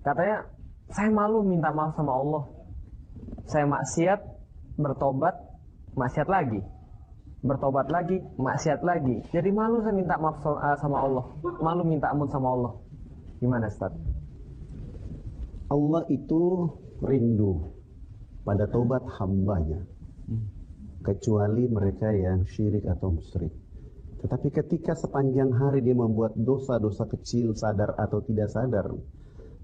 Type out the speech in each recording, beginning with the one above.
Katanya, saya malu minta maaf sama Allah. Saya maksiat, bertobat, maksiat lagi. Bertobat lagi, maksiat lagi. Jadi malu saya minta maaf sama Allah. Malu minta ampun sama Allah. Gimana, Ustaz? Allah itu rindu pada taubat hambanya, kecuali mereka yang syirik atau musyrik. Tetapi ketika sepanjang hari dia membuat dosa-dosa kecil, sadar atau tidak sadar,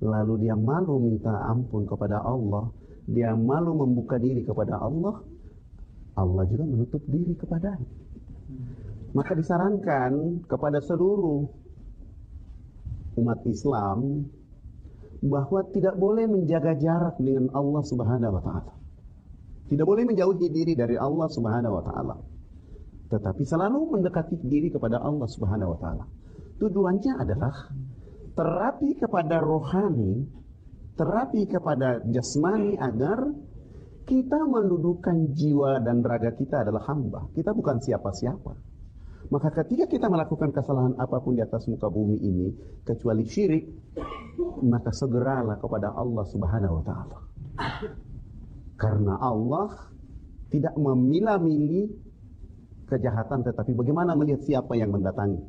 lalu dia malu minta ampun kepada Allah, dia malu membuka diri kepada Allah, Allah juga menutup diri kepadanya. Maka disarankan kepada seluruh umat Islam bahwa tidak boleh menjaga jarak dengan Allah Subhanahu wa taala. Tidak boleh menjauhi diri dari Allah Subhanahu wa taala. Tetapi selalu mendekati diri kepada Allah Subhanahu wa taala. Tujuannya adalah terapi kepada rohani, terapi kepada jasmani agar kita mendudukan jiwa dan raga kita adalah hamba. Kita bukan siapa-siapa. Maka ketika kita melakukan kesalahan apapun di atas muka bumi ini, kecuali syirik, maka segeralah kepada Allah Subhanahu wa taala. Karena Allah tidak memilah-milih kejahatan, tetapi bagaimana melihat siapa yang mendatangi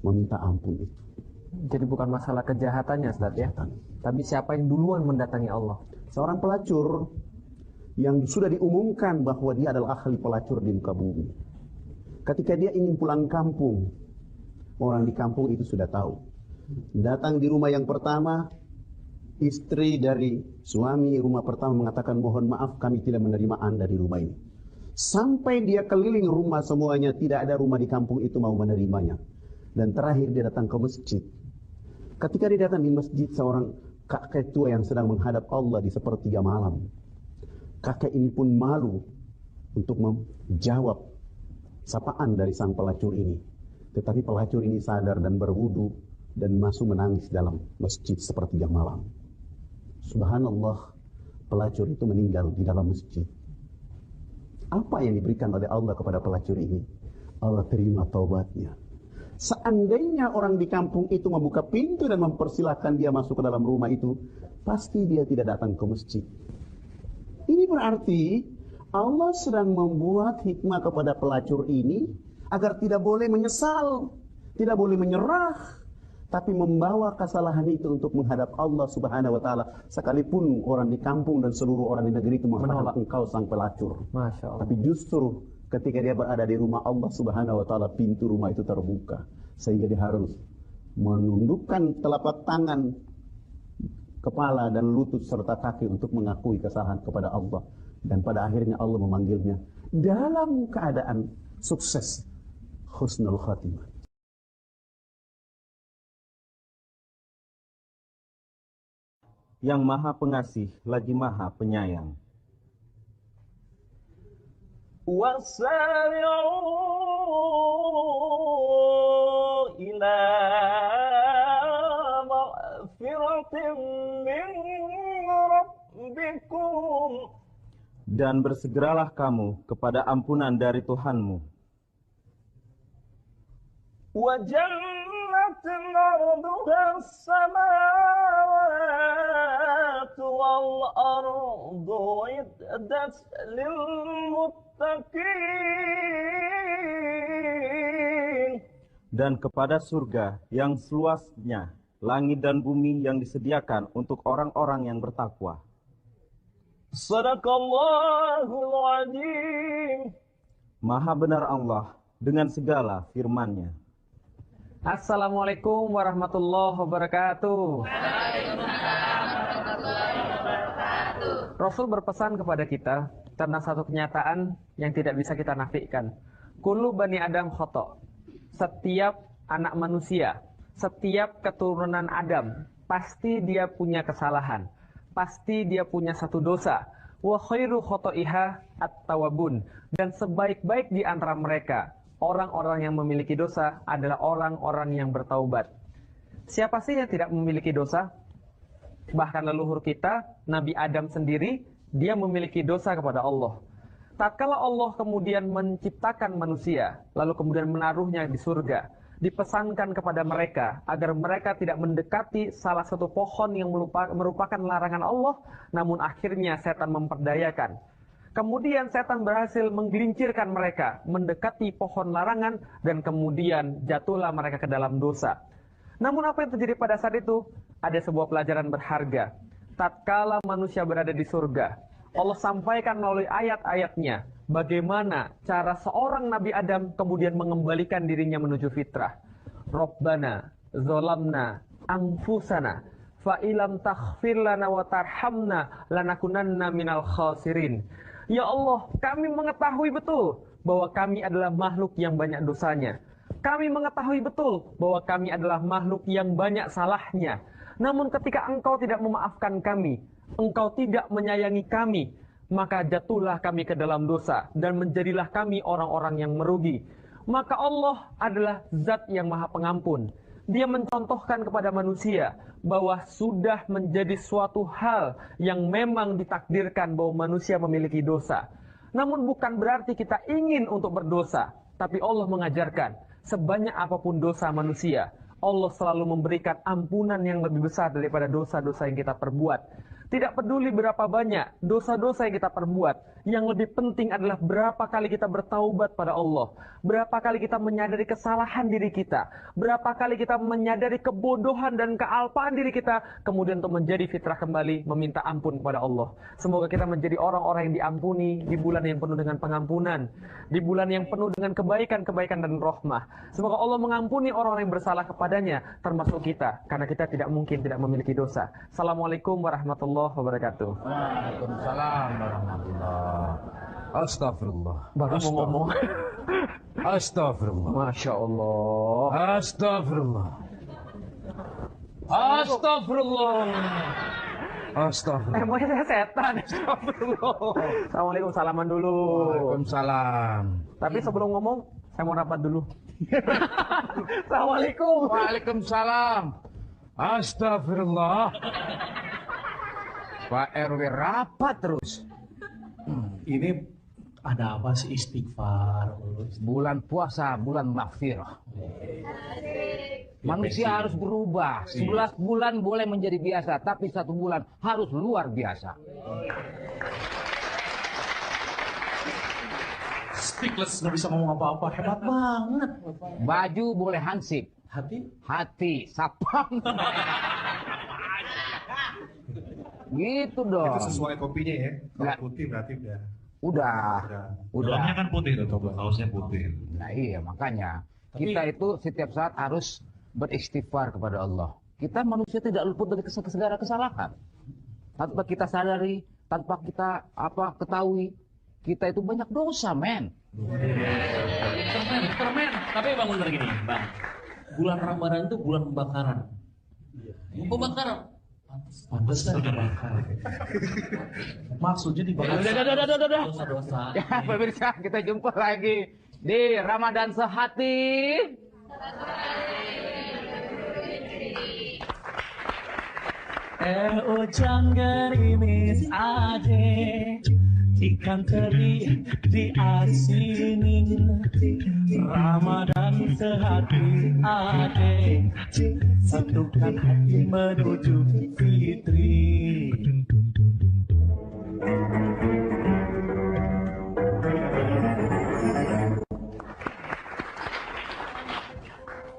meminta ampun itu. Jadi bukan masalah kejahatannya, Ustaz, ya? Tapi siapa yang duluan mendatangi Allah. Seorang pelacur yang sudah diumumkan bahwa dia adalah ahli pelacur di muka bumi. Ketika dia ingin pulang kampung, orang di kampung itu sudah tahu. Datang di rumah yang pertama, istri dari suami rumah pertama mengatakan, mohon maaf kami tidak menerima Anda di rumah ini. Sampai dia keliling rumah semuanya, tidak ada rumah di kampung itu mau menerimanya. Dan terakhir dia datang ke masjid. Ketika dia datang di masjid, seorang kakek tua yang sedang menghadap Allah di sepertiga malam. Kakek ini pun malu untuk menjawab sapaan dari sang pelacur ini. Tetapi pelacur ini sadar dan berwudu dan masuk menangis dalam masjid sepertiga malam. Subhanallah, pelacur itu meninggal di dalam masjid. Apa yang diberikan oleh Allah kepada pelacur ini? Allah terima taubatnya. Seandainya orang di kampung itu membuka pintu dan mempersilahkan dia masuk ke dalam rumah itu, pasti dia tidak datang ke masjid. Ini berarti Allah sedang membuat hikmah kepada pelacur ini agar tidak boleh menyesal, tidak boleh menyerah, tapi membawa kesalahan itu untuk menghadap Allah Subhanahu wa taala, sekalipun orang di kampung dan seluruh orang di negeri itu mengatakan engkau sang pelacur. Masya Allah. Tapi justru ketika dia berada di rumah Allah Subhanahu wa taala, pintu rumah itu terbuka sehingga dia harus menundukkan telapak tangan, kepala dan lutut serta kaki untuk mengakui kesalahan kepada Allah, dan pada akhirnya Allah memanggilnya dalam keadaan sukses, husnul khatimah. Yang maha pengasih lagi maha penyayang. Wasari'u ila maghfiratin min rabbikum. Dan bersegeralah kamu kepada ampunan dari Tuhanmu. Wa jannatin 'arduha as-samawati wal ardu iddat lil muttaqin. Dan kepada surga yang seluasnya langit dan bumi yang disediakan untuk orang-orang yang bertakwa. Sadaqallahul azim. Maha benar Allah dengan segala firman-Nya. Assalamualaikum warahmatullahi wabarakatuh. Rasul berpesan kepada kita tentang satu kenyataan yang tidak bisa kita nafikan. Kullu bani Adam khoto. Setiap anak manusia, setiap keturunan Adam, pasti dia punya kesalahan. Pasti dia punya satu dosa. Wa khairu khoto'iha at-tawabun. Dan sebaik-baik di antara mereka, orang-orang yang memiliki dosa adalah orang-orang yang bertaubat. Siapa sih yang tidak memiliki dosa? Bahkan leluhur kita, Nabi Adam sendiri, dia memiliki dosa kepada Allah. Tatkala Allah kemudian menciptakan manusia, lalu kemudian menaruhnya di surga, dipesankan kepada mereka agar mereka tidak mendekati salah satu pohon yang merupakan larangan Allah, namun akhirnya setan memperdayakan. Kemudian setan berhasil menggelincirkan mereka mendekati pohon larangan dan kemudian jatuhlah mereka ke dalam dosa. Namun apa yang terjadi pada saat itu? Ada sebuah pelajaran berharga. Tatkala manusia berada di surga, Allah sampaikan melalui ayat-ayatnya bagaimana cara seorang Nabi Adam kemudian mengembalikan dirinya menuju fitrah. Rabbana zolamna anfusana fa ilam taghfir lana wa tarhamna lanakunanna minal khasirin. Ya Allah, kami mengetahui betul bahwa kami adalah makhluk yang banyak dosanya. Kami mengetahui betul bahwa kami adalah makhluk yang banyak salahnya. Namun ketika Engkau tidak memaafkan kami, Engkau tidak menyayangi kami, maka jatuhlah kami ke dalam dosa dan menjadilah kami orang-orang yang merugi. Maka Allah adalah zat yang maha pengampun. Dia mencontohkan kepada manusia bahwa sudah menjadi suatu hal yang memang ditakdirkan bahwa manusia memiliki dosa. Namun bukan berarti kita ingin untuk berdosa, tapi Allah mengajarkan sebanyak apapun dosa manusia, Allah selalu memberikan ampunan yang lebih besar daripada dosa-dosa yang kita perbuat. Tidak peduli berapa banyak dosa-dosa yang kita perbuat, yang lebih penting adalah berapa kali kita bertaubat pada Allah, berapa kali kita menyadari kesalahan diri kita, berapa kali kita menyadari kebodohan dan kealpaan diri kita, kemudian untuk menjadi fitrah kembali, meminta ampun kepada Allah. Semoga kita menjadi orang-orang yang diampuni di bulan yang penuh dengan pengampunan, di bulan yang penuh dengan kebaikan-kebaikan dan rahmah. Semoga Allah mengampuni orang-orang yang bersalah kepadanya, termasuk kita, karena kita tidak mungkin tidak memiliki dosa. Assalamualaikum warahmatullahi wabarakatuh. Waalaikumsalam warahmatullahi. Astagfirullah. Baru mau ngomong. Astagfirullah. Masya Allah. Astagfirullah. Astagfirullah. Astagfirullah. Emangnya saya setan. Astagfirullah. Assalamualaikum, salaman dulu. Waalaikumsalam. Tapi sebelum ngomong, saya mau rapat dulu. Assalamualaikum. Waalaikumsalam. Astagfirullah. Pak RW rapat terus. Ini ada apa sih istighfar? Bulan puasa, bulan maghfirah. Manusia harus berubah. 11 bulan boleh menjadi biasa, tapi 1 bulan harus luar biasa. Speechless, nggak bisa ngomong apa-apa. Hebat banget. Baju boleh hansip. Hati sapang. Gitu dong. Itu sesuai kopinya ya. Kalau Nggak. putih berarti Udah. Dalamnya kan putih tuh, kaosnya putih. Nah iya makanya kita itu setiap saat harus beristighfar kepada Allah. Kita manusia tidak luput dari segala kesalahan. Tanpa kita sadari, tanpa kita ketahui, kita itu banyak dosa, men. Permen. Tapi bangun bener gini, Bang. Bulan Ramadan itu bulan pembakaran. Pembakaran. Pantes kan dibakar. Maksudnya dibakar. Udah. Dosa-dosa. Ya, pemirsa, kita jumpa lagi di Ramadan Sehati. Hujan gerimis ade, ikan teri diasinin. Ramadan sehati ade, satukan hati menuju fitri.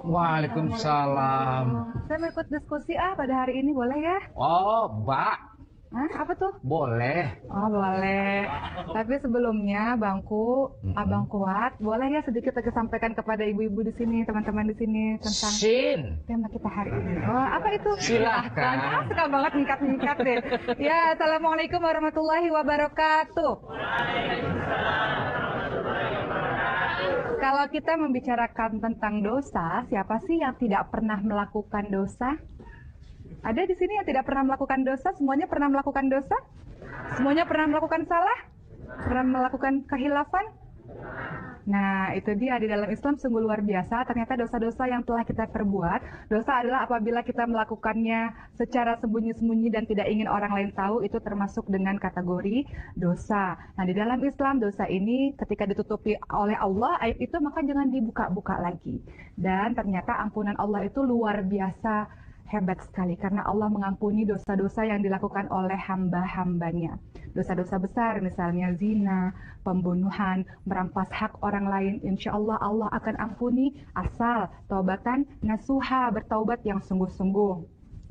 Waalaikumsalam. Saya mau ikut diskusi pada hari ini, boleh ya? Oh, Mbak, Hah? Apa tuh? boleh. Oh, boleh. Tapi sebelumnya, Bangku, Abang Kuat, boleh ya sedikit lagi sampaikan kepada ibu-ibu di sini, teman-teman di sini tentang Sin. tema kita hari ini. Oh, apa itu? Silahkan. Ah, suka banget mingkat-mingkat deh. Ya, Assalamualaikum warahmatullahi wabarakatuh. Kalau kita membicarakan tentang dosa, siapa sih yang tidak pernah melakukan dosa? Ada di sini yang tidak pernah melakukan dosa? Semuanya pernah melakukan dosa? Semuanya pernah melakukan salah? Pernah melakukan kehilafan? Nah, itu dia di dalam Islam sungguh luar biasa. Ternyata dosa-dosa yang telah kita perbuat, dosa adalah apabila kita melakukannya secara sembunyi-sembunyi dan tidak ingin orang lain tahu, itu termasuk dengan kategori dosa. Nah, di dalam Islam dosa ini ketika ditutupi oleh Allah, aib itu maka jangan dibuka-buka lagi. Dan ternyata ampunan Allah itu luar biasa hebat sekali karena Allah mengampuni dosa-dosa yang dilakukan oleh hamba-hambanya. Dosa-dosa besar misalnya zina, pembunuhan, merampas hak orang lain, insya Allah Allah akan ampuni asal taubatan nasuha, bertaubat yang sungguh-sungguh.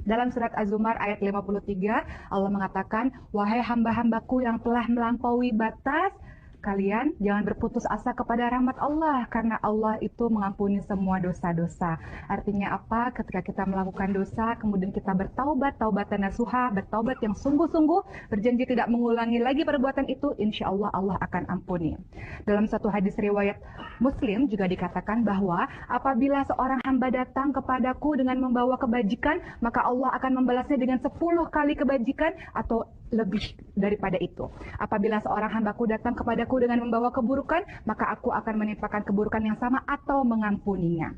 Dalam surat Az-Zumar ayat 53 Allah mengatakan, wahai hamba-hambaku yang telah melampaui batas, kalian jangan berputus asa kepada rahmat Allah karena Allah itu mengampuni semua dosa-dosa. Artinya apa? Ketika kita melakukan dosa kemudian kita bertaubat, taubatan nasuha, bertaubat yang sungguh-sungguh, berjanji tidak mengulangi lagi perbuatan itu, insya Allah Allah akan ampuni. Dalam satu hadis riwayat Muslim juga dikatakan bahwa apabila seorang hamba datang kepadaku dengan membawa kebajikan, maka Allah akan membalasnya dengan 10 kali kebajikan atau lebih daripada itu. Apabila seorang hambaku datang kepadaku dengan membawa keburukan, maka aku akan menimpakan keburukan yang sama atau mengampuninya.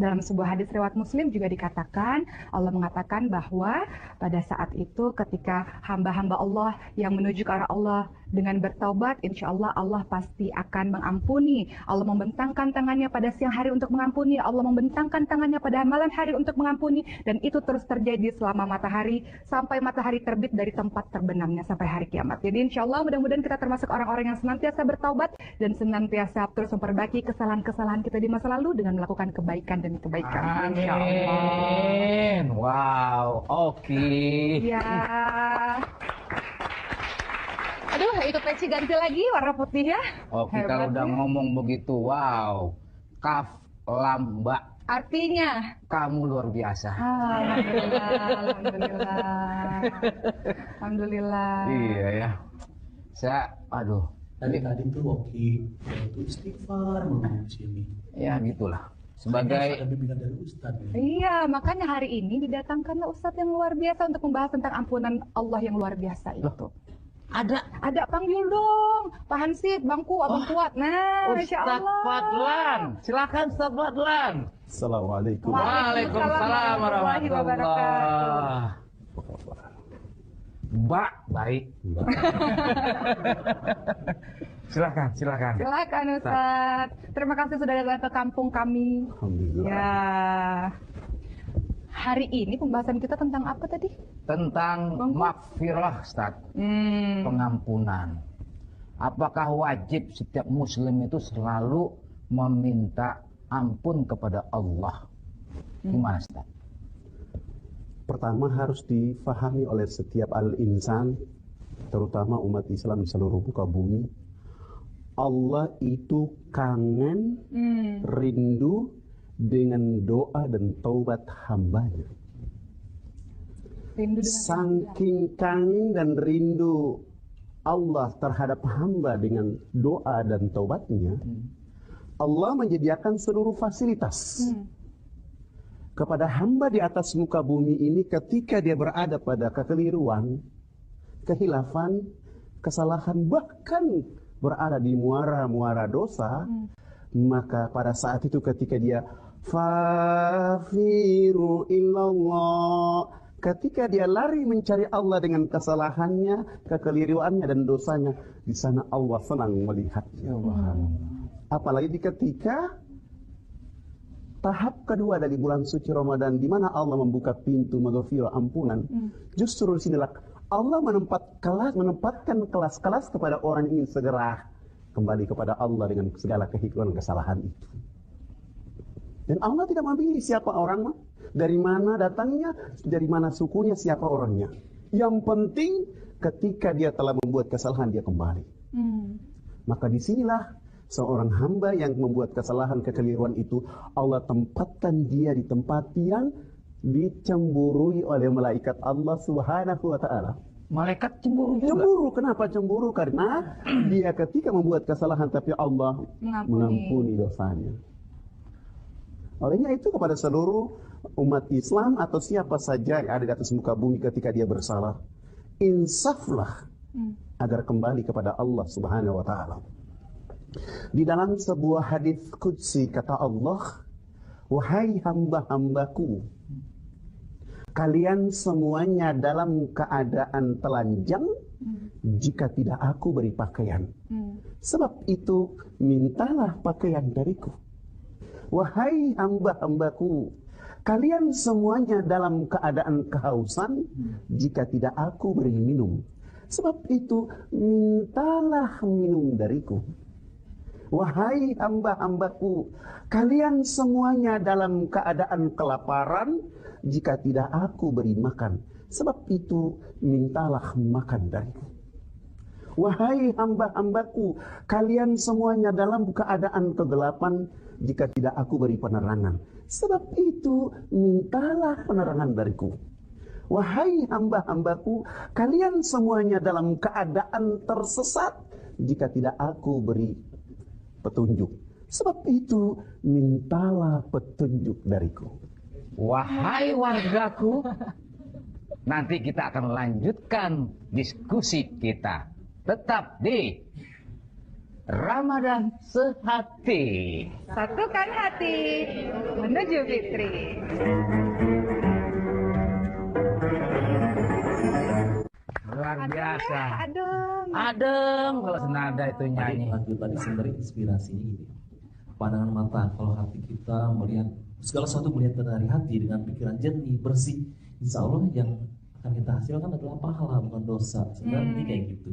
Dalam sebuah hadis riwayat Muslim juga dikatakan, Allah mengatakan bahwa pada saat itu ketika hamba-hamba Allah yang menuju ke arah Allah dengan bertaubat, insya Allah Allah pasti akan mengampuni. Allah membentangkan tangannya pada siang hari untuk mengampuni, Allah membentangkan tangannya pada malam hari untuk mengampuni, dan itu terus terjadi selama matahari sampai matahari terbit dari tempat terbenamnya sampai hari kiamat. Jadi insya Allah mudah-mudahan kita termasuk orang-orang yang senantiasa bertaubat dan senantiasa terus memperbaiki kesalahan-kesalahan kita di masa lalu dengan melakukan kebaikan demi kebaikan. Insya Allah. Amin. Wow, oke. Ya. Aduh, itu peci ganti lagi warna putih ya. Oke, kalau udah ngomong begitu, wow. Kaf lamba. Artinya? Kamu luar biasa. Alhamdulillah, alhamdulillah. Alhamdulillah. Iya ya. Saya, aduh. Tadi tuh Oki itu istighfar di sini. Ya gitulah. Sebagai ada bimbingan dari Ustadz. Iya, makanya hari ini didatangkanlah Ustadz yang luar biasa untuk membahas tentang ampunan Allah yang luar biasa itu. Ada panggil dong, Pak Hansip, Bangku, Abang Kuat. Nah, Insya Ustadz Allah. Fadlan, silakan Ustadz Fadlan. Assalamualaikum. Waalaikumsalam warahmatullahi wabarakatuh. Mbak, baik. Silakan. Silakan Ustadz. Terima kasih sudah datang ke kampung kami. Alhamdulillah. Ya. Hari ini pembahasan kita tentang apa tadi? Tentang Bangku? maghfirah, Ustaz. Pengampunan. Apakah wajib setiap muslim itu selalu meminta ampun kepada Allah? Gimana, Ustaz? Pertama harus difahami oleh setiap al-insan, terutama umat Islam di seluruh muka bumi. Allah itu kangen, rindu dengan doa dan taubat hambanya. Saking kangen dan rindu Allah terhadap hamba dengan doa dan taubatnya, Allah menyediakan seluruh fasilitas kepada hamba di atas muka bumi ini ketika dia berada pada kekeliruan, kehilafan, kesalahan, bahkan berada di muara-muara dosa, maka pada saat itu ketika dia fafiru illallah, ketika dia lari mencari Allah dengan kesalahannya, kekeliruannya dan dosanya, di sana Allah senang melihatnya. Apalagi ketika tahap kedua dari bulan suci Ramadan, di mana Allah membuka pintu maghfirah, ampunan. Justru di sinilah Allah menempatkan kelas-kelas kepada orang yang ingin segera kembali kepada Allah dengan segala kehikmatan kesalahan itu. Dan Allah tidak memilih siapa orang, dari mana datangnya, dari mana sukunya, siapa orangnya. Yang penting ketika dia telah membuat kesalahan, dia kembali. Maka disinilah seorang hamba yang membuat kesalahan, kekeliruan itu, Allah tempatkan dia di tempat yang dicemburui oleh malaikat Allah Subhanahu wa Ta'ala. Malaikat cemburu juga. Cemburu, kenapa cemburu? Karena dia ketika membuat kesalahan tapi Allah mengampuni dosanya. Olehnya itu kepada seluruh umat Islam atau siapa saja yang ada di atas muka bumi ketika dia bersalah, insaflah agar kembali kepada Allah Subhanahu wa Ta'ala. Di dalam sebuah hadis qudsi kata Allah, wahai hamba-hambaku, kalian semuanya dalam keadaan telanjang jika tidak aku beri pakaian. Sebab itu mintalah pakaian dariku. Wahai hamba-hambaku, kalian semuanya dalam keadaan kehausan jika tidak aku beri minum. Sebab itu mintalah minum dariku. Wahai hamba-hambaku, kalian semuanya dalam keadaan kelaparan jika tidak aku beri makan. Sebab itu mintalah makan dariku. Wahai hamba-hambaku, kalian semuanya dalam keadaan kegelapan jika tidak aku beri penerangan. Sebab itu mintalah penerangan dariku. Wahai hamba-hambaku, kalian semuanya dalam keadaan tersesat jika tidak aku beri petunjuk. Sebab itu mintalah petunjuk dariku. Wahai wargaku, nanti kita akan lanjutkan diskusi kita. Tetap di Ramadan Sehati. Satukan hati menuju fitri. Luar biasa. Adem. Kalau senada itu nyanyi. Lanjutan sebenarnya inspirasinya gini. Pandangan mata, kalau hati kita melihat segala sesuatu melihat dari hati dengan pikiran jernih, bersih, insya Allah yang akan kita hasilkan adalah pahala bukan dosa. Sebenarnya kayak gitu.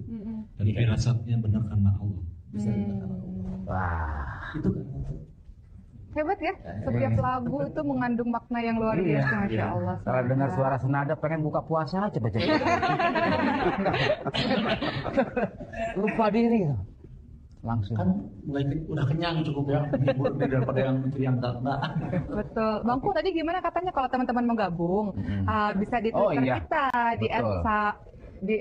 Dan firasatnya benar karena Allah. Bisa kita karena Allah. Wah. Itu kan. Hebat ya, setiap lagu itu mengandung makna yang luar biasa, Masya Allah. Kalau dengar suara senada pengen buka puasa aja baca. Lupa diri langsung. Kan mulai udah kenyang cukup ya, menghibur daripada yang mikir yang enggak. Betul. Bangku tadi gimana katanya kalau teman-teman mau gabung bisa di Twitter kita di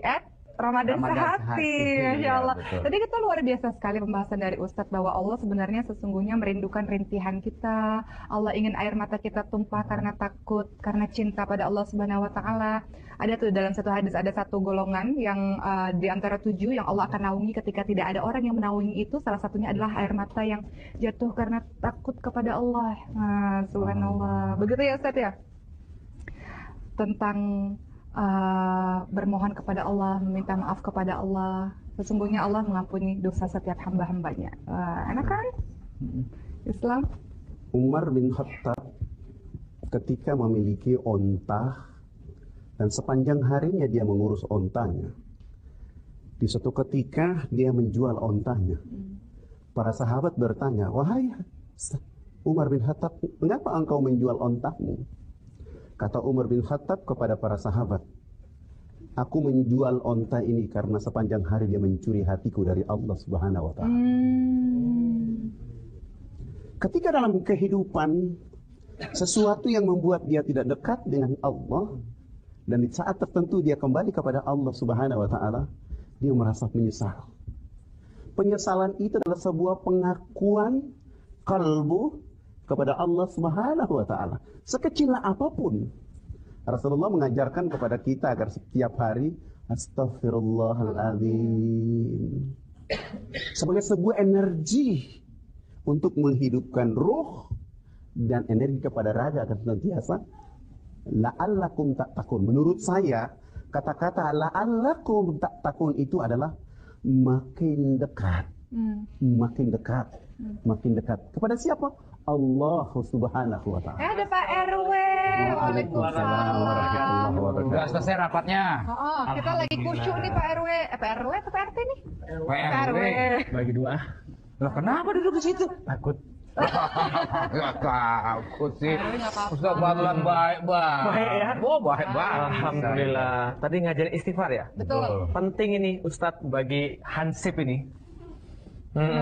@Ramadan Sehati, Masya Allah. Betul. Tadi kita luar biasa sekali pembahasan dari Ustadz bahwa Allah sebenarnya sesungguhnya merindukan rintihan kita. Allah ingin air mata kita tumpah karena takut, karena cinta pada Allah Subhanahu Wa Taala. Ada tuh dalam satu hadis ada satu golongan yang di antara 7 yang Allah akan naungi ketika tidak ada orang yang menaungi itu. Salah satunya adalah air mata yang jatuh karena takut kepada Allah. Nah, Subhanallah. Begitu ya Ustadz ya? Tentang bermohon kepada Allah, meminta maaf kepada Allah. Sesungguhnya Allah mengampuni dosa setiap hamba-hambanya. Enak kan? Islam. Umar bin Khattab ketika memiliki onta dan sepanjang harinya dia mengurus ontanya. Di suatu ketika dia menjual ontanya. Para sahabat bertanya, wahai Umar bin Khattab, mengapa engkau menjual ontamu? Kata Umar bin Khattab kepada para sahabat, aku menjual onta ini karena sepanjang hari dia mencuri hatiku dari Allah Subhanahu wa Ta'ala. Ketika dalam kehidupan sesuatu yang membuat dia tidak dekat dengan Allah, dan di saat tertentu dia kembali kepada Allah Subhanahu wa Ta'ala, dia merasa menyesal. Penyesalan itu adalah sebuah pengakuan kalbu kepada Allah Subhanahu wa Ta'ala. Sekecil apapun, Rasulullah mengajarkan kepada kita agar setiap hari Astaghfirullahaladzim sebagai sebuah energi untuk menghidupkan ruh dan energi kepada raga akan senantiasa la'allakum tattaqun. Menurut saya, kata-kata la'allakum tattaqun itu adalah makin dekat. Makin dekat. Makin dekat. Kepada siapa? Allah Subhanahu wa Ta'ala. Ada Pak RW. Waalaikumsalam warahmatullahi wabarakatuh. Sudah selesai rapatnya. Kita lagi kusyuk nih Pak RW. Pak RW atau Pak RT nih? Pak RW. Bagi dua. Lah kenapa duduk di situ? Takut. Gak takut sih. Ustaz Fadlan baik banget. Baik ya? Oh, baik banget. Alhamdulillah. Tadi ngajarin istighfar ya? Betul. Penting ini Ustadz bagi Hansip ini.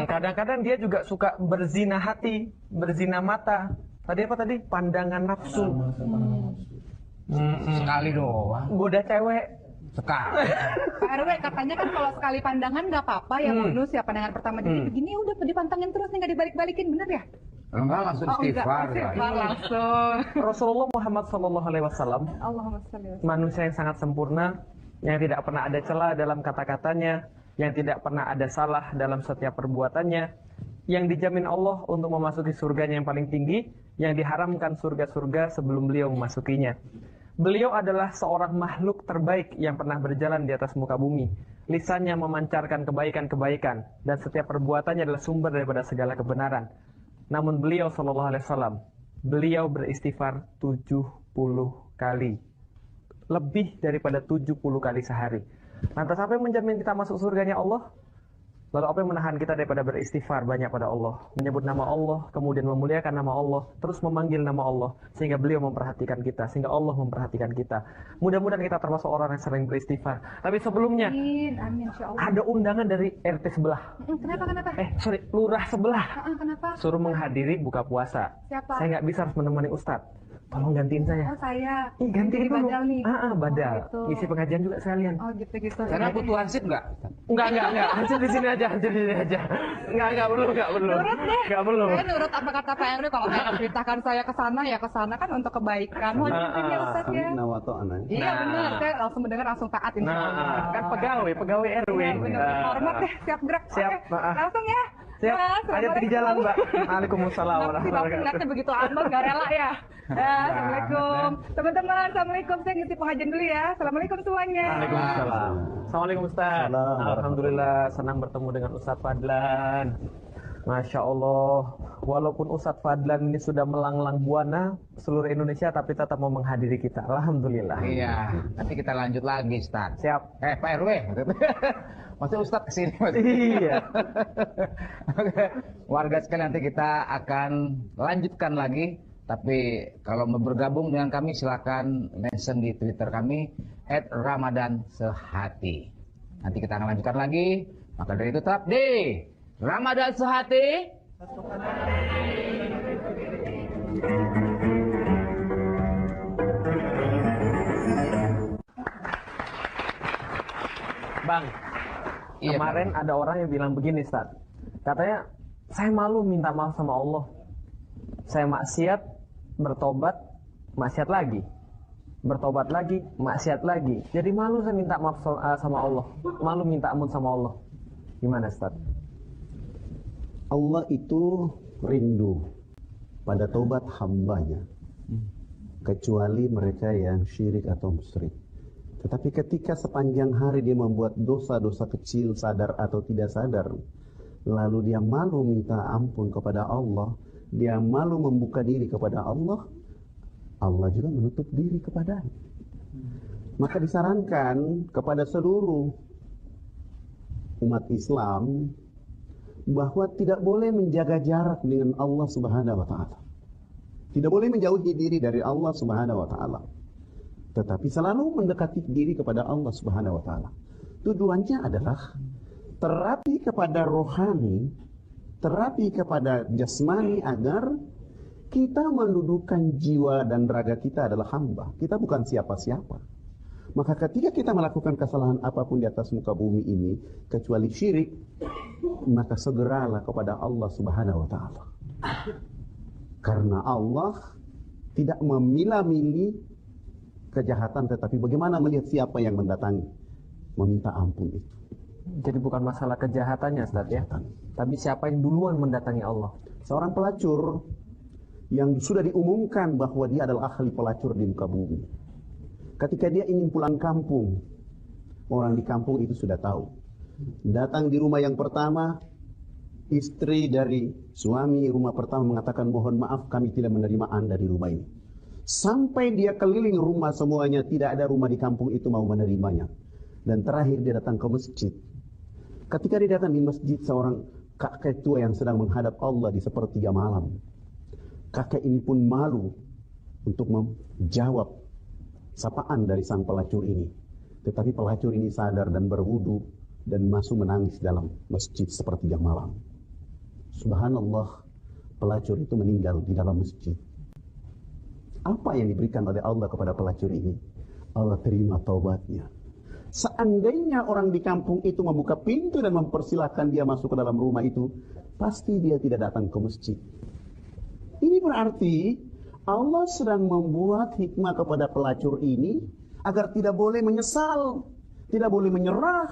Kadang-kadang dia juga suka berzina hati, berzina mata. Tadi apa tadi? Pandangan nafsu. Sekali doang. Goda cewek. Sekali. Pak RW katanya kan kalau sekali pandangan nggak apa-apa ya bonus ya pandangan pertama jadi begini udah dipantangin terus nih nggak dibalik-balikin bener ya? Enggak langsung istighfar. Langsung. Rasulullah Muhammad SAW Allahumma sholli wa sallim. manusia yang sangat sempurna, yang tidak pernah ada celah dalam kata-katanya, yang tidak pernah ada salah dalam setiap perbuatannya, yang dijamin Allah untuk memasuki surganya yang paling tinggi, yang diharamkan surga-surga sebelum beliau memasukinya. Beliau adalah seorang makhluk terbaik yang pernah berjalan di atas muka bumi. Lisannya memancarkan kebaikan-kebaikan, dan setiap perbuatannya adalah sumber daripada segala kebenaran. Namun beliau SAW, beliau beristighfar 70 kali. Lebih daripada 70 kali sehari. Lantas apa yang menjamin kita masuk surganya Allah? Lalu apa yang menahan kita daripada beristighfar banyak pada Allah? Menyebut nama Allah, kemudian memuliakan nama Allah, terus memanggil nama Allah, sehingga beliau memperhatikan kita, sehingga Allah memperhatikan kita. Mudah-mudahan kita termasuk orang yang sering beristighfar. Tapi sebelumnya, Amin, insya Allah. ada undangan dari RT sebelah. Kenapa? Lurah sebelah. Kenapa? Suruh menghadiri buka puasa. Siapa? Saya nggak bisa, harus menemani Ustadz. Tolong gantiin saya. Oh, saya. Gantiin Jadi dulu. badal nih. Badal. Oh, gitu. Isi pengajian juga sekalian. Oh, gitu. Karena butuh hansip nggak? Enggak. Hancur di sini aja. Enggak perlu. Nurut deh. Enggak perlu. Saya nurut apa kata Pak RW, kalau saya perintahkan saya ke sana ya ke sana kan untuk kebaikan. Mohon izin ya Ustaz ya. Iya benar, saya langsung mendengar langsung taat insyaallah. Kan pegawai RW. Iya, benar. Hormat deh, siap gerak. Siap. Oke, langsung ya. Siap. Mas, Hati di jalan, Mbak. Waalaikumsalam Kenapa sih Bapak ngeliatnya begitu amat, gak rela ya? Assalamualaikum. Teman-teman, Assalamualaikum. Saya ngisi pengajian dulu ya. Assalamualaikum semuanya. Waalaikumsalam. Assalamualaikum Ustaz. Alhamdulillah senang bertemu dengan Ustaz Fadlan. Masya Allah. Walaupun Ustaz Fadlan ini sudah melanglang buana seluruh Indonesia, tapi tetap mau menghadiri kita. Alhamdulillah. Iya, nanti kita lanjut lagi, Ustaz. Siap. Pak RW. Maksudnya Ustadz kesini. Iya. Oke. Warga sekalian, nanti kita akan lanjutkan lagi. Tapi kalau mau bergabung dengan kami silakan mention di Twitter kami @ramadan_sehati. Nanti kita akan lanjutkan lagi. Maka dari itu tetap di Ramadan Sehati. Bang, kemarin ada orang yang bilang begini, Ustaz. Katanya, saya malu minta maaf sama Allah. Saya maksiat, bertobat, maksiat lagi. Bertobat lagi, maksiat lagi. Jadi malu saya minta maaf sama Allah. Malu minta ampun sama Allah. Gimana, Ustaz? Allah itu rindu pada taubat hambanya, kecuali mereka yang syirik atau musyrik. Tetapi ketika sepanjang hari dia membuat dosa-dosa kecil, sadar atau tidak sadar, lalu dia malu minta ampun kepada Allah, dia malu membuka diri kepada Allah, Allah juga menutup diri kepadanya. Maka disarankan kepada seluruh umat Islam bahwa tidak boleh menjaga jarak dengan Allah Subhanahu wa taala. Tidak boleh menjauhi diri dari Allah Subhanahu wa taala. Tetapi selalu mendekati diri kepada Allah Subhanahu wa taala. Tujuannya adalah terapi kepada rohani, terapi kepada jasmani agar kita mendudukan jiwa dan raga kita adalah hamba. Kita bukan siapa-siapa. Maka ketika kita melakukan kesalahan apapun di atas muka bumi ini, kecuali syirik, maka segeralah kepada Allah Subhanahu wa taala. Karena Allah tidak memilah-milih kejahatan, tetapi bagaimana melihat siapa yang mendatangi, meminta ampun itu. Jadi bukan masalah kejahatannya, Ustaz ya. Tapi siapa yang duluan mendatangi Allah. Seorang pelacur yang sudah diumumkan bahwa dia adalah ahli pelacur di muka bumi. Ketika dia ingin pulang kampung, orang di kampung itu sudah tahu. Datang di rumah yang pertama, istri dari suami rumah pertama mengatakan, mohon maaf kami tidak menerima Anda di rumah ini. Sampai dia keliling rumah semuanya, tidak ada rumah di kampung itu mau menerimanya. Dan terakhir dia datang ke masjid. Ketika dia datang di masjid, seorang kakek tua yang sedang menghadap Allah di sepertiga malam. Kakek ini pun malu untuk menjawab sapaan dari sang pelacur ini. Tetapi pelacur ini sadar dan berwudu dan masuk menangis dalam masjid sepertiga malam. Subhanallah, pelacur itu meninggal di dalam masjid. Apa yang diberikan oleh Allah kepada pelacur ini? Allah terima taubatnya. Seandainya orang di kampung itu membuka pintu dan mempersilahkan dia masuk ke dalam rumah itu, pasti dia tidak datang ke masjid. Ini berarti Allah sedang membuat hikmah kepada pelacur ini agar tidak boleh menyesal, tidak boleh menyerah,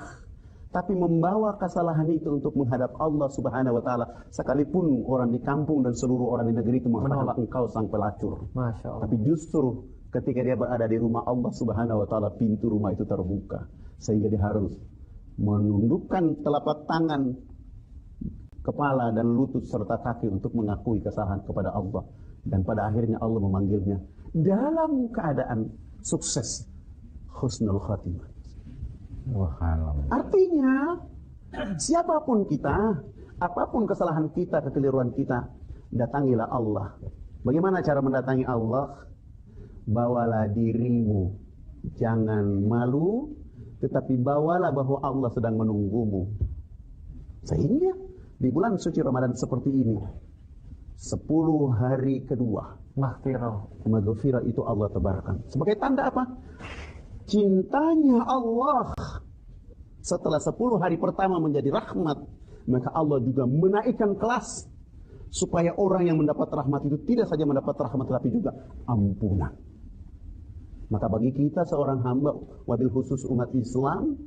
tapi membawa kesalahan itu untuk menghadap Allah Subhanahu wa taala, sekalipun orang di kampung dan seluruh orang di negeri itu mengatakan engkau sang pelacur. Masya Allah. Tapi justru ketika dia berada di rumah Allah Subhanahu wa taala, pintu rumah itu terbuka sehingga dia harus menundukkan telapak tangan, kepala dan lutut serta kaki untuk mengakui kesalahan kepada Allah, dan pada akhirnya Allah memanggilnya dalam keadaan sukses, husnul khatimah. Artinya siapapun kita, apapun kesalahan kita, kekeliruan kita, datangilah Allah. Bagaimana cara mendatangi Allah? Bawalah dirimu, jangan malu, tetapi bawalah bahwa Allah sedang menunggumu. Sehingga di bulan suci Ramadan seperti ini, 10 hari kedua, maghfirah itu Allah tebarkan. Sebagai tanda apa? Cintanya Allah. Setelah 10 hari pertama menjadi rahmat, maka Allah juga menaikkan kelas supaya orang yang mendapat rahmat itu tidak saja mendapat rahmat, tetapi juga ampunan. Maka bagi kita seorang hamba, wabil khusus umat Islam,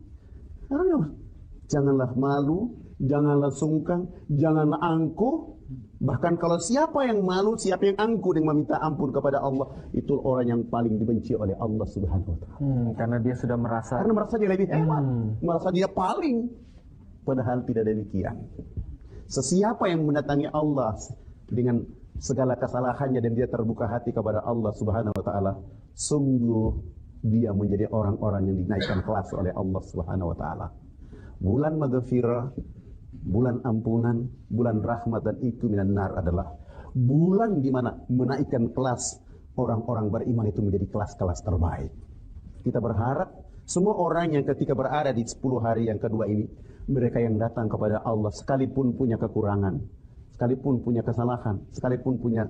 janganlah malu, janganlah sungkan, janganlah angkuh. Bahkan kalau siapa yang malu, siapa yang angkuh dengan meminta ampun kepada Allah, itu orang yang paling dibenci oleh Allah Subhanahu wa taala. Karena dia sudah merasa dia lebih hebat, merasa dia paling, padahal tidak demikian. Sesiapa yang mendatangi Allah dengan segala kesalahannya dan dia terbuka hati kepada Allah Subhanahu wa taala, sungguh dia menjadi orang-orang yang dinaikkan kelas oleh Allah Subhanahu wa taala. Bulan maghfirah, bulan ampunan, bulan rahmat, dan itu minan nar adalah bulan di mana menaikkan kelas orang-orang beriman itu menjadi kelas-kelas terbaik. Kita berharap semua orang yang ketika berada di 10 hari yang kedua ini, mereka yang datang kepada Allah sekalipun punya kekurangan, sekalipun punya kesalahan, sekalipun punya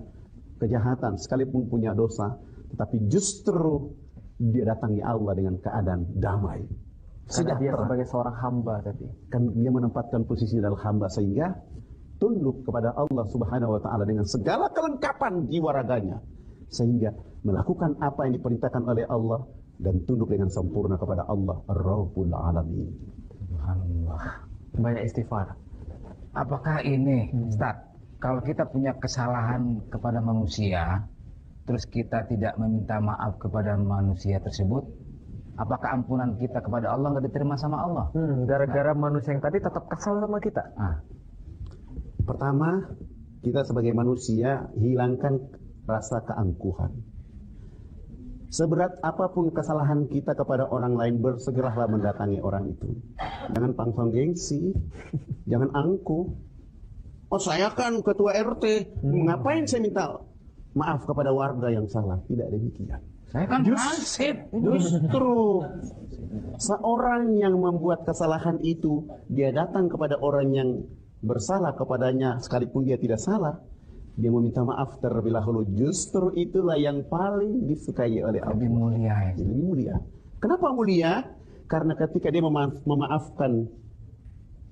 kejahatan, sekalipun punya dosa, tetapi justru dia datangi Allah dengan keadaan damai. Karena dia sebagai seorang hamba tadi. Kan dia menempatkan posisi dalam hamba sehingga tunduk kepada Allah Subhanahu wa taala dengan segala kelengkapan jiwa raganya, sehingga melakukan apa yang diperintahkan oleh Allah dan tunduk dengan sempurna kepada Allah Ar-Rabbul Alamin. Subhanallah. Banyak istighfar. Apakah ini, Ustaz, kalau kita punya kesalahan kepada manusia, terus kita tidak meminta maaf kepada manusia tersebut, apakah ampunan kita kepada Allah nggak diterima sama Allah? Gara-gara manusia yang tadi tetap kesal sama kita. Pertama, kita sebagai manusia hilangkan rasa keangkuhan. Seberat apapun kesalahan kita kepada orang lain, bersegeralah mendatangi orang itu. Jangan pangsong gengsi, jangan angkuh. Oh, saya kan ketua RT, ngapain saya minta maaf kepada warga yang salah? Tidak demikian. Saya kan hansip. Justru seorang yang membuat kesalahan itu, dia datang kepada orang yang bersalah kepadanya, sekalipun dia tidak salah, dia meminta maaf terlebih dahulu. Justru itulah yang paling disukai oleh Allah. Lebih mulia. Lebih mulia. Kenapa mulia? Karena ketika dia memaafkan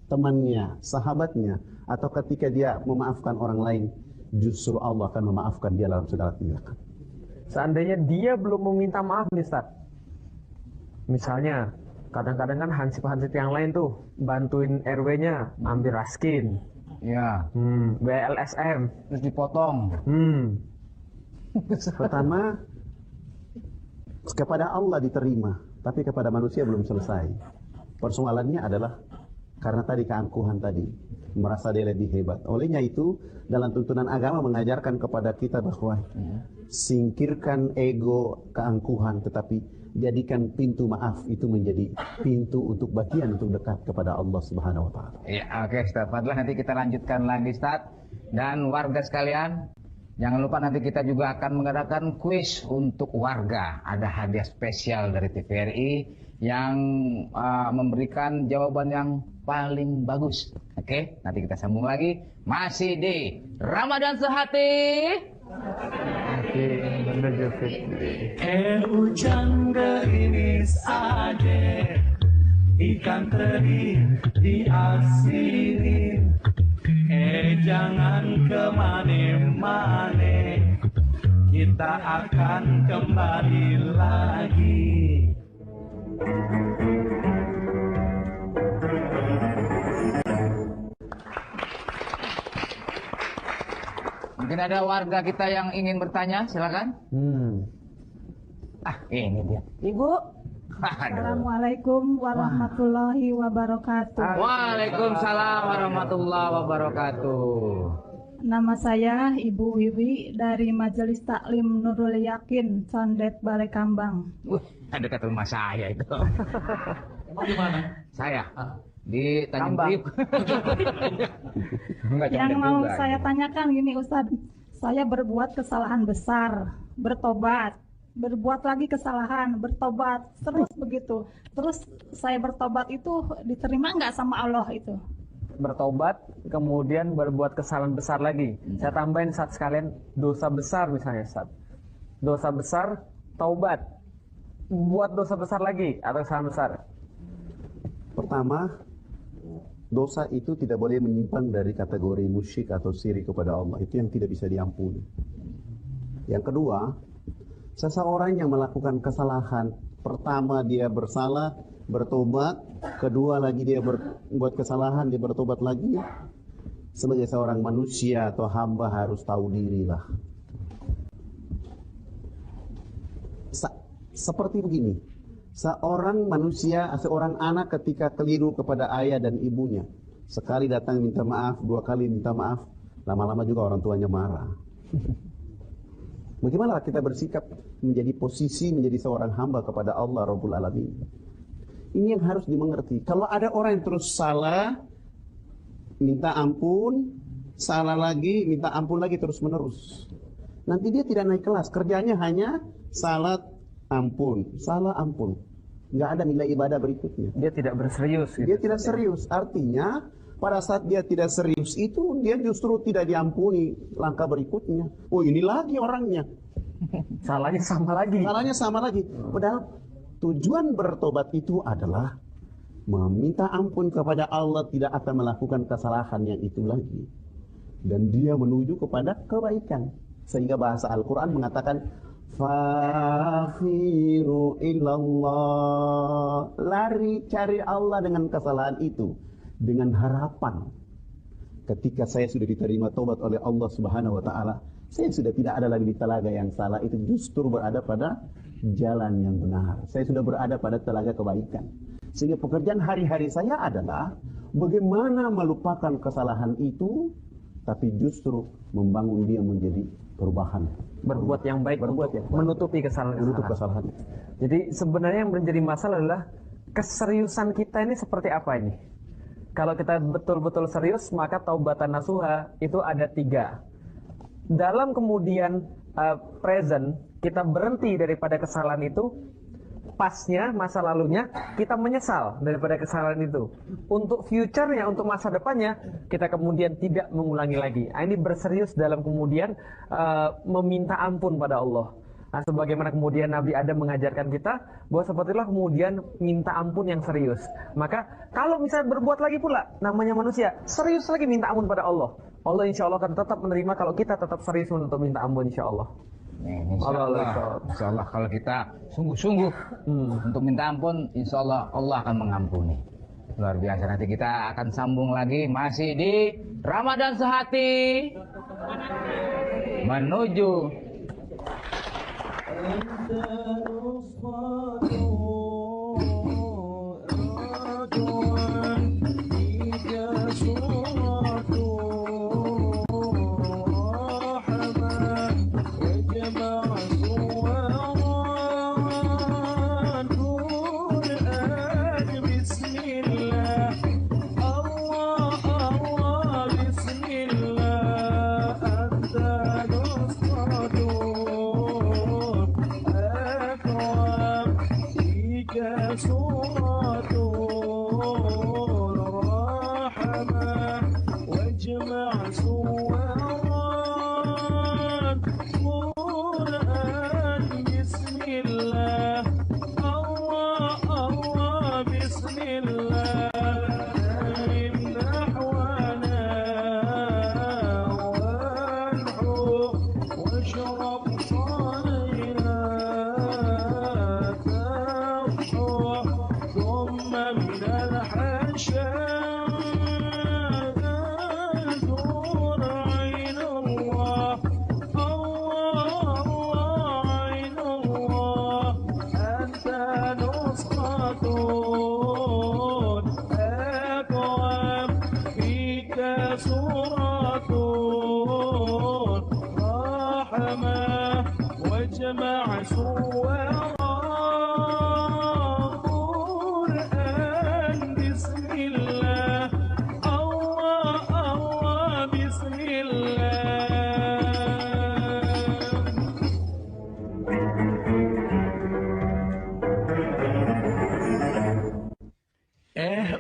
temannya, sahabatnya, atau ketika dia memaafkan orang lain, justru Allah akan memaafkan dia dalam segala tindakan. Seandainya dia belum meminta maaf nih, Ustaz. Misalnya, kadang-kadang kan hansip-hansip yang lain tuh bantuin RW-nya ambil raskin. Ya. BLSM terus dipotong. Pertama, kepada Allah diterima, tapi kepada manusia belum selesai. Persoalannya adalah karena tadi keangkuhan tadi, merasa dia lebih hebat. Olehnya itu, dalam tuntunan agama mengajarkan kepada kita bahwa singkirkan ego, keangkuhan, tetapi jadikan pintu maaf itu menjadi pintu untuk bagian untuk dekat kepada Allah Subhanahu wa taala. Ya, oke, Ustaz Fadlah, nanti kita lanjutkan lagi, Ustaz. Dan warga sekalian, jangan lupa nanti kita juga akan mengadakan kuis untuk warga. Ada hadiah spesial dari TVRI yang memberikan jawaban yang paling bagus. Oke, nanti kita sambung lagi. Masih di Ramadan Sehati. Hujan gerimis ade, ikan teri diasiri. Jangan kemana-mana, kita akan kembali lagi. Mungkin ada warga kita yang ingin bertanya, silakan. Ini dia. Ibu. Assalamualaikum warahmatullahi wabarakatuh. Waalaikumsalam warahmatullahi wabarakatuh. Nama saya Ibu Wiwi dari Majelis Taklim Nurul Yakin, Condet Balai Kambang. Dekat rumah saya itu. Emang di mana? Saya di Tanjung Priok. Yang mau saya tanyakan gini Ustaz, saya berbuat kesalahan besar, bertobat, berbuat lagi kesalahan, bertobat, terus begitu. Terus saya bertobat itu diterima nggak sama Allah itu? Bertobat, kemudian berbuat kesalahan besar lagi. Saya tambahin saat sekalian dosa besar misalnya Ustaz. Dosa besar, taubat. Buat dosa besar lagi atau kesalahan besar. Pertama, dosa itu tidak boleh menyimpang dari kategori musyrik atau syirik kepada Allah. Itu yang tidak bisa diampuni. Yang kedua, seseorang yang melakukan kesalahan, pertama dia bersalah, bertobat, kedua lagi dia berbuat kesalahan, dia bertobat lagi. Sebagai seorang manusia atau hamba harus tahu dirilah. Seperti begini, seorang manusia, seorang anak ketika keliru kepada ayah dan ibunya, sekali datang minta maaf, dua kali minta maaf, lama-lama juga orang tuanya marah. Bagaimana kita bersikap menjadi posisi menjadi seorang hamba kepada Allah Rabbul Alamin? Ini yang harus dimengerti. Kalau ada orang yang terus salah, minta ampun, salah lagi, minta ampun lagi terus menerus, nanti dia tidak naik kelas. Kerjanya hanya salah ampun, salah ampun. Nggak ada nilai ibadah berikutnya. Dia tidak berserius. Gitu. Dia tidak serius. Artinya pada saat dia tidak serius itu dia justru tidak diampuni langkah berikutnya. Oh ini lagi orangnya. Salahnya sama lagi. Salahnya sama lagi. Padahal tujuan bertobat itu adalah meminta ampun kepada Allah, tidak akan melakukan kesalahan yang itu lagi. Dan dia menuju kepada kebaikan. Sehingga bahasa Al-Quran mengatakan, fafiru ilallah. Lari cari Allah dengan kesalahan itu. Dengan harapan. Ketika saya sudah diterima tobat oleh Allah Subhanahu wa Ta'ala, saya sudah tidak ada lagi di telaga yang salah, itu justru berada pada jalan yang benar. Saya sudah berada pada telaga kebaikan. Sehingga pekerjaan hari-hari saya adalah bagaimana melupakan kesalahan itu, tapi justru membangun dia menjadi perubahan. Berbuat yang baik, menutupi kesalahan. Jadi sebenarnya yang menjadi masalah adalah keseriusan kita ini seperti apa ini? Kalau kita betul-betul serius, maka taubatan nasuha itu ada 3. Dalam kemudian present, kita berhenti daripada kesalahan itu, pasnya, masa lalunya, kita menyesal daripada kesalahan itu. Untuk future-nya, untuk masa depannya, kita kemudian tidak mengulangi lagi. Ini berserius dalam kemudian meminta ampun pada Allah. Nah, sebagaimana kemudian Nabi Adam mengajarkan kita, bahwa sepertilah kemudian minta ampun yang serius. Maka, kalau misalnya berbuat lagi pula, namanya manusia, serius lagi minta ampun pada Allah. Allah insya Allah akan tetap menerima kalau kita tetap serius untuk minta ampun insya Allah. Insya Allah kalau kita sungguh-sungguh untuk minta ampun, insya Allah Allah akan mengampuni. Luar biasa. Nanti kita akan sambung lagi masih di Ramadan Sehati menuju الحشا تنظر عين الله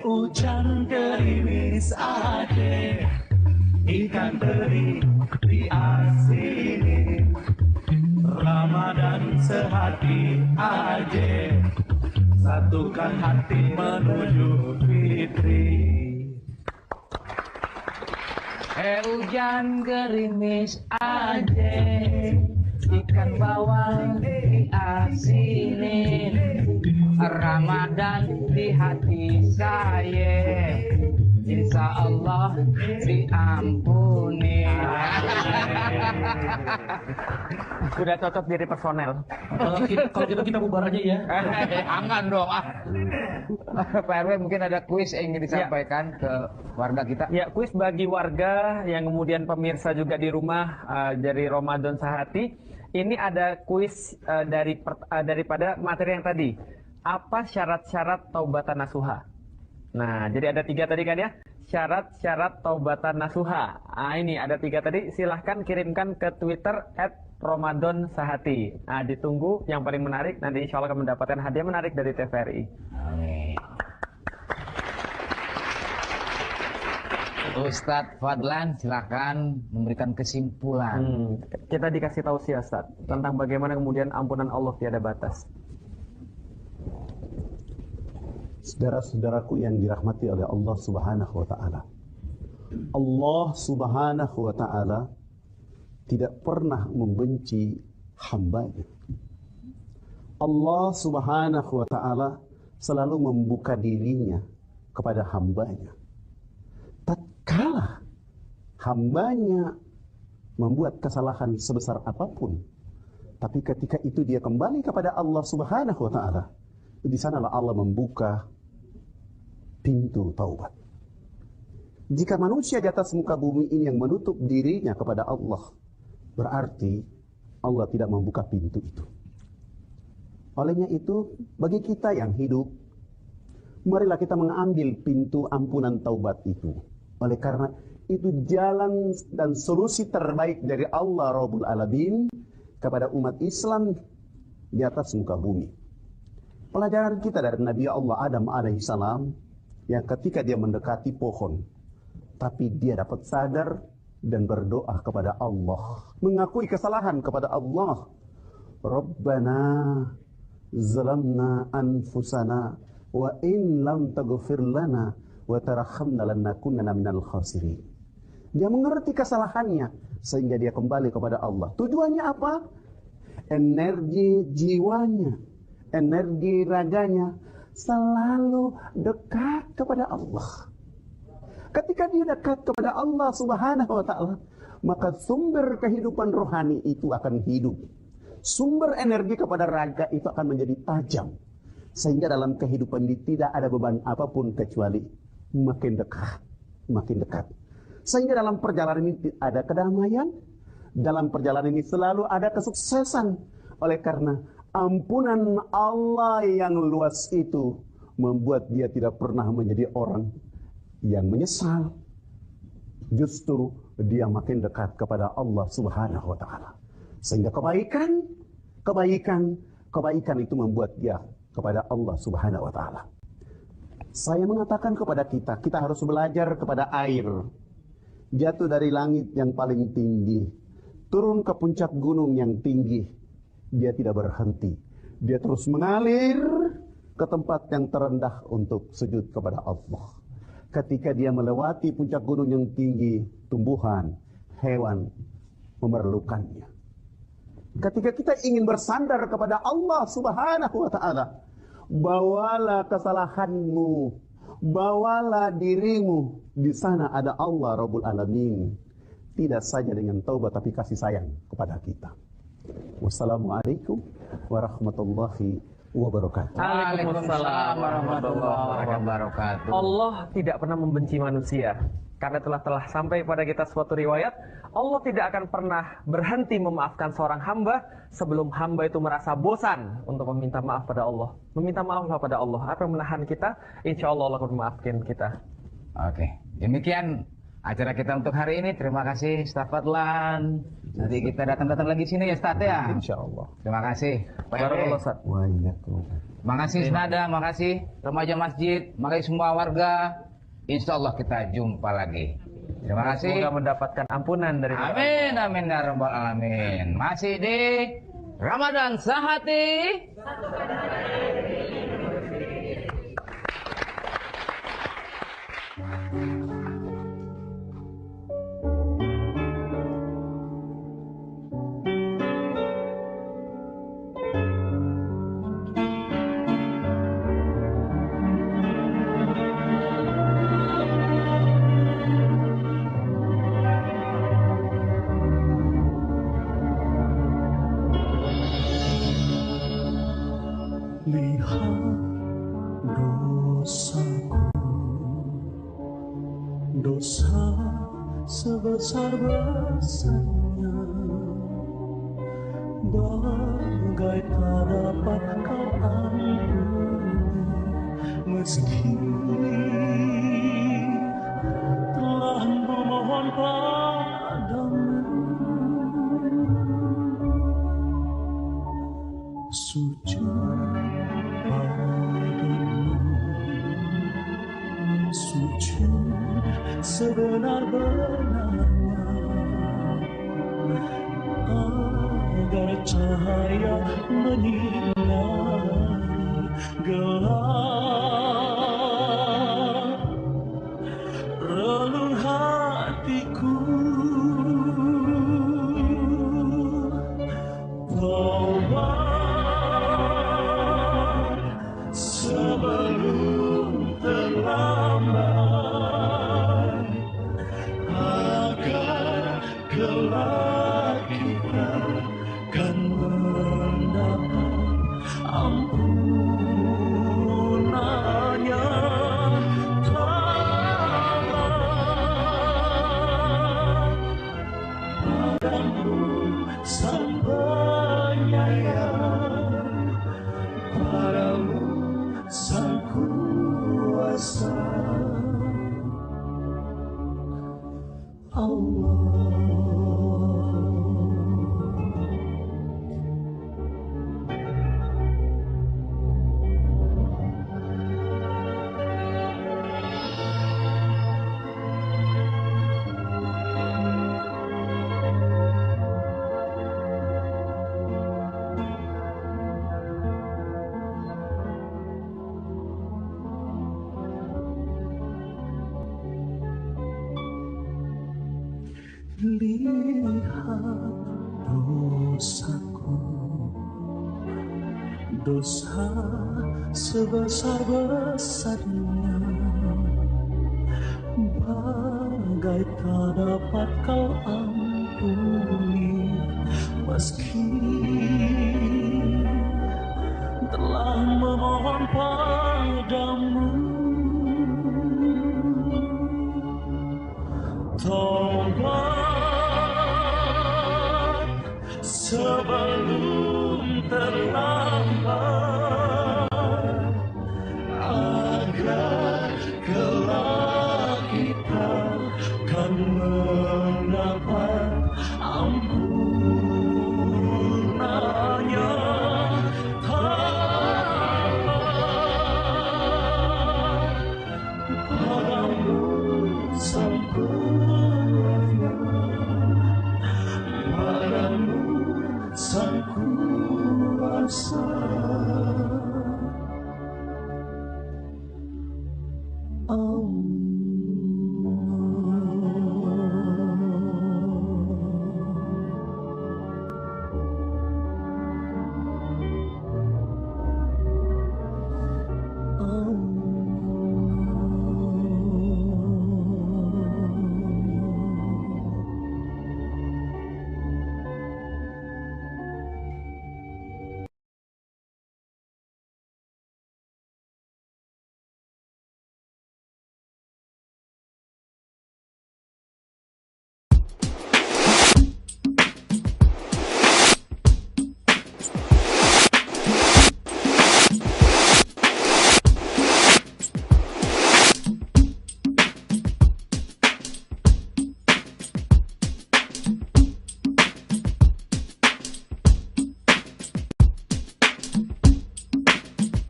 Hujan gerimis aja, ikan teri diasini, Ramadan sehati aja, satukan hati menuju fitri. Hujan gerimis aja, ikan bawal diasinin, Ramadan di hati saya, insya Allah diampuni. Sudah cocok jadi personel. Kalau kita bubar aja ya. Aman dong. Pak RW mungkin ada kuis yang ingin disampaikan ke warga kita. Ya, kuis bagi warga yang kemudian pemirsa juga di rumah dari Ramadan Sehati. Ini ada kuis daripada materi yang tadi. Apa syarat-syarat taubatan nasuha? Nah, jadi ada 3 tadi kan ya? Syarat-syarat taubatan nasuha. Nah, ini ada 3 tadi. Silahkan kirimkan ke Twitter @Ramadan_Sehati. Nah, ditunggu yang paling menarik. Nanti insya Allah akan mendapatkan hadiah menarik dari TVRI. Amin. Ustadz Fadlan, silakan memberikan kesimpulan. Kita dikasih tahu Ustaz tentang bagaimana kemudian ampunan Allah tiada batas. Saudara-saudaraku yang dirahmati oleh Allah Subhanahu wa Ta'ala, Allah Subhanahu wa Ta'ala tidak pernah membenci hambanya. Allah Subhanahu wa Ta'ala selalu membuka dirinya kepada hambanya. Tatkala hambanya membuat kesalahan sebesar apapun, tapi ketika itu dia kembali kepada Allah Subhanahu wa Ta'ala, di sanalah Allah membuka pintu taubat. Jika manusia di atas muka bumi ini yang menutup dirinya kepada Allah, berarti Allah tidak membuka pintu itu. Olehnya itu, bagi kita yang hidup, marilah kita mengambil pintu ampunan taubat itu. Oleh karena itu jalan dan solusi terbaik dari Allah Rabbul Alamin kepada umat Islam di atas muka bumi. Pelajaran kita dari Nabi Allah Adam alaihissalam, yang ketika dia mendekati pohon, tapi dia dapat sadar dan berdoa kepada Allah, mengakui kesalahan kepada Allah. Rabbana zalamna anfusana wa in lam taghfir lana wa tarhamna lanakunanna minal khasirin. Dia mengerti kesalahannya sehingga dia kembali kepada Allah. Tujuannya apa? Energi jiwanya, energi raganya selalu dekat kepada Allah. Ketika dia dekat kepada Allah Subhanahu wa Ta'ala, maka sumber kehidupan rohani itu akan hidup. Sumber energi kepada raga itu akan menjadi tajam. Sehingga dalam kehidupan ini tidak ada beban apapun kecuali makin dekat, makin dekat. Sehingga dalam perjalanan ini ada kedamaian, dalam perjalanan ini selalu ada kesuksesan. Oleh karena ampunan Allah yang luas itu membuat dia tidak pernah menjadi orang yang menyesal. Justru dia makin dekat kepada Allah Subhanahu wa Ta'ala. Sehingga kebaikan itu membuat dia kepada Allah Subhanahu wa Ta'ala. Saya mengatakan kepada kita harus belajar kepada air. Jatuh dari langit yang paling tinggi, turun ke puncak gunung yang tinggi. Dia tidak berhenti. Dia terus mengalir ke tempat yang terendah untuk sujud kepada Allah. Ketika dia melewati puncak gunung yang tinggi, tumbuhan, hewan memerlukannya. Ketika kita ingin bersandar kepada Allah Subhanahu wa Ta'ala, bawalah kesalahanmu, bawalah dirimu. Di sana ada Allah Rabbul Alamin. Tidak saja dengan taubat tapi kasih sayang kepada kita. Wassalamualaikum warahmatullahi wabarakatuh. Waalaikumsalam warahmatullahi wabarakatuh. Allah tidak pernah membenci manusia. Karena telah sampai pada kita suatu riwayat, Allah tidak akan pernah berhenti memaafkan seorang hamba sebelum hamba itu merasa bosan untuk meminta maaf pada Allah. Meminta maaf pada Allah. Apa yang menahan kita? Insya Allah Allah akan memaafkan kita. Oke, demikian acara kita untuk hari ini. Terima kasih Ustaz Fadlan. Nanti kita datang lagi sini ya Ustaz ya. Insyaallah. Terima kasih Pak RW. Barakallahu Ustaz. Wa iyyakum. Makasih Senada, makasih remaja masjid, makasih semua warga. Insya Allah kita jumpa lagi. Terima kasih. Semoga mendapatkan ampunan dari Amin, amin ya rabbal alamin. Masih di Ramadan Sehati. Lihat dosaku, dosa sebesar-besarnya, bagai tak dapat kau ampuni, meski telah memohon padamu. Sujud padamu, sujud sebenar-benarnya, agar cahaya menyinari gelap relung hatiku. Sebelum terlambat, agar kelak kita kan mendapat ampunannya. Padamu Sang Penyayang, padamu Sang Kuasa Allah. Lihat dosaku, dosa sebesar-besarnya, bagai tak dapat kau ampuni, meski telah memohon padamu. Taubat sebelum terlambat, agar kelak kita kan mendapat ampunannya. Padamu Sang Sang Kuasa Allah.